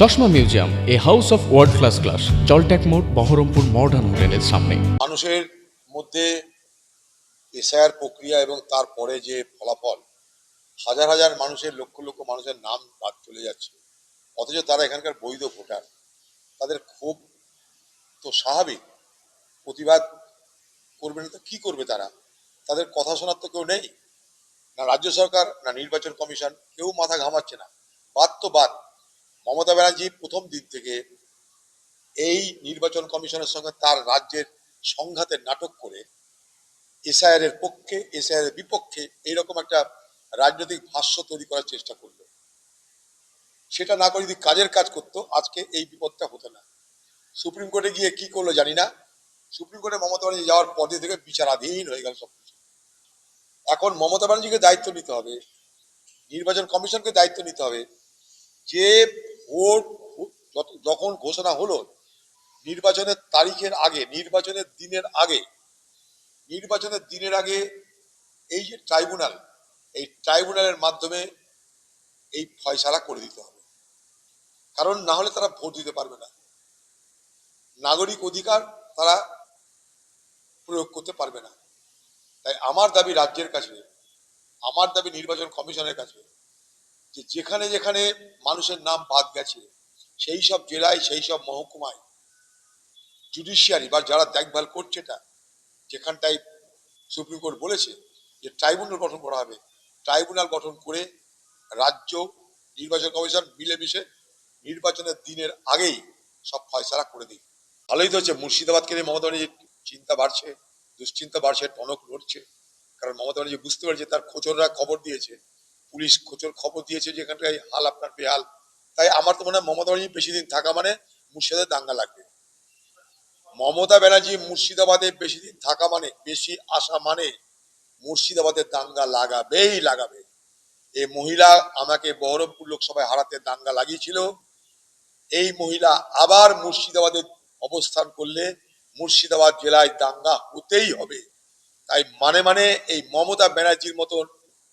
চশমা museum, a house of world class, জলট্যাক মোড়, বহরমপুর মডার্ন হোটেলের সামনে। মানুষের মধ্যে এসআইআর প্রক্রিয়া এবং তারপরে যে ফলাফল, হাজার হাজার মানুষের, লক্ষ লক্ষ মানুষের নাম বাদ চলে যাচ্ছে, অথচ তারা এখানকার বৈধ ভোটার। তাদের ক্ষোভ তো স্বাভাবিক, প্রতিবাদ করবে না তো কি করবে তারা? তাদের কথা শোনার তো কেউ নেই, না রাজ্য সরকার না নির্বাচন কমিশন, কেউ মাথা ঘামাচ্ছে না। বাদ তো বাদ, মমতা ব্যানার্জি প্রথম দিন থেকে এই নির্বাচন কমিশনের সঙ্গে তার রাজ্যের সংঘাতের নাটক করে এসআইআর এর পক্ষে, এসআইআর এর বিপক্ষে এইরকম একটা রাজনৈতিক ভাষ্য তৈরি করার চেষ্টা করলো। সেটা না করে যদি কাজের কাজ করতো, আজকে এই বিপদটা হতো না। সুপ্রিম কোর্টে গিয়ে কি করলো জানি না, সুপ্রিম কোর্টে মমতা ব্যানার্জি যাওয়ার পদে থেকে বিচারাধীন হয়ে গেল সবকিছু। এখন মমতা ব্যানার্জিকে দায়িত্ব নিতে হবে, নির্বাচন কমিশনকে দায়িত্ব নিতে হবে যে ভোট যখন ঘোষণা হলো, নির্বাচনের তারিখের আগে, নির্বাচনের দিনের আগে এই যে ট্রাইব্যুনাল, এই ট্রাইব্যুনালের মাধ্যমে এই ফয়সালা করে দিতে হবে। কারণ না হলে তারা ভোট দিতে পারবে না, নাগরিক অধিকার তারা প্রয়োগ করতে পারবে না। তাই আমার দাবি রাজ্যের কাছে, আমার দাবি নির্বাচন কমিশনের কাছে, যে যেখানে যেখানে মানুষের নাম বাদ গেছে, সেই সব জেলায়, সেই সব মহকুমায় জুডিশিয়ারি বা যারা দেখভাল করছে, এটা যেখানটায় সুপ্রিম কোর্ট বলেছে যে ট্রাইব্যুনাল গঠন করা হবে, ট্রাইব্যুনাল গঠন করে রাজ্য নির্বাচন কমিশন মিলেমিশে নির্বাচনের দিনের আগেই সব ফয়সালা করে দিই। ভালোই তো হচ্ছে, মুর্শিদাবাদকে নিয়ে মমতা ব্যানার্জির চিন্তা বাড়ছে, দুশ্চিন্তা বাড়ছে, টনক নড়ছে। কারণ মমতা ব্যানার্জি বুঝতে পারছে, তার খোঁচররা খবর দিয়েছে, পুলিশ খোঁচর খবর দিয়েছে যে এখানটায় হাল আপনার বেহাল। তাই আমার তো মনে হয় মমতা ব্যানার্জি বেশি দিন থাকা মানে মুর্শিদাবাদে দাঙ্গা লাগবে। মমতা ব্যানার্জি মুর্শিদাবাদে বেশি দিন থাকা মানে, বেশি আসা মানে মুর্শিদাবাদের দাঙ্গা লাগাবে। এই মহিলা আমাকে বহরমপুর লোকসভায় হারাতে দাঙ্গা লাগিয়েছিল, এই মহিলা আবার মুর্শিদাবাদে অবস্থান করলে মুর্শিদাবাদ জেলায় দাঙ্গা হতেই হবে। তাই মানে এই মমতা ব্যানার্জির মতন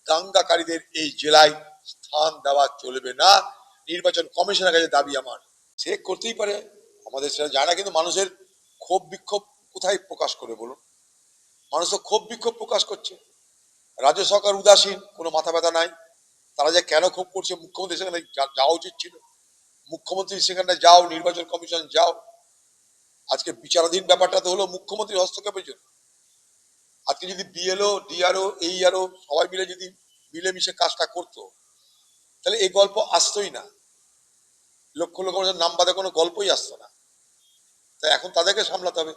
দাঙ্গাকারীদের এই জেলায় স্থান দেওয়া চলবে না। নির্বাচন কমিশনের কাছে দাবি আমার। সে করতেই পারে, আমাদের সেটা জানা, কিন্তু মানুষের ক্ষোভ বিক্ষোভ কোথায় প্রকাশ করে বলুন? মানুষ তো ক্ষোভ বিক্ষোভ প্রকাশ করছে, রাজ্য সরকার উদাসীন, কোনো মাথা ব্যথা নাই। তারা যে কেন ক্ষোভ করছে, মুখ্যমন্ত্রী সেখানে যাওয়া উচিত ছিল, মুখ্যমন্ত্রী সেখানে যাও, নির্বাচন কমিশন যাও। আজকে বিচারাধীন ব্যাপারটা তো হলো মুখ্যমন্ত্রীর হস্তক্ষেপের জন্য। আজকে যদি বিএলও, ডিআরও, এইআরও সবাই মিলে যদি মিলেমিশে কাজটা করতো, তাহলে এই গল্প আসতোই না, লক্ষ লক্ষ মানুষের নাম বাদে কোনো গল্পই আসতো না। তাই এখন তাদেরকে সামলাতে হবে।